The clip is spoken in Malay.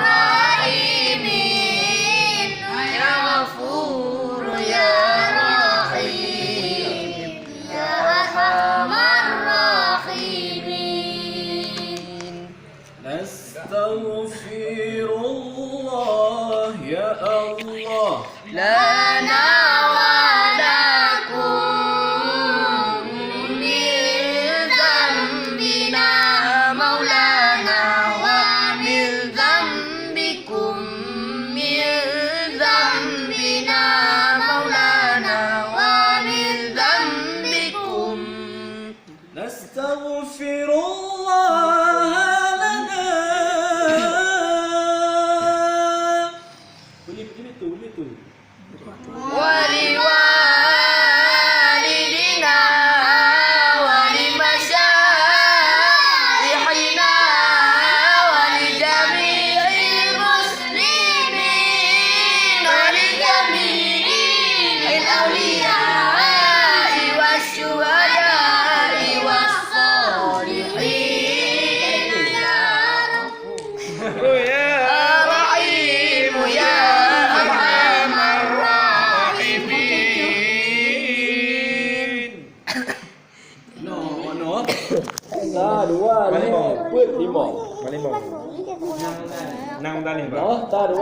rahimin ya ghafur ya rahim ya arhamar rahimin. Nastaghfirullah ya Allah lana wa lakum min dzambina maulana wa min dzambikum min dzambina maulana wa min dzambikum. Nastaghfirullah lana. Boleh tu. ولوالدنا ولمشايخنا ولجميع المسلمين ولجميع الأولياء والشهداء والصالحين يا رب يا رحيم يا أرحم الراحمين. No. Ta dua, lima. Lima. Nang tadi, Pak. No, ta dua.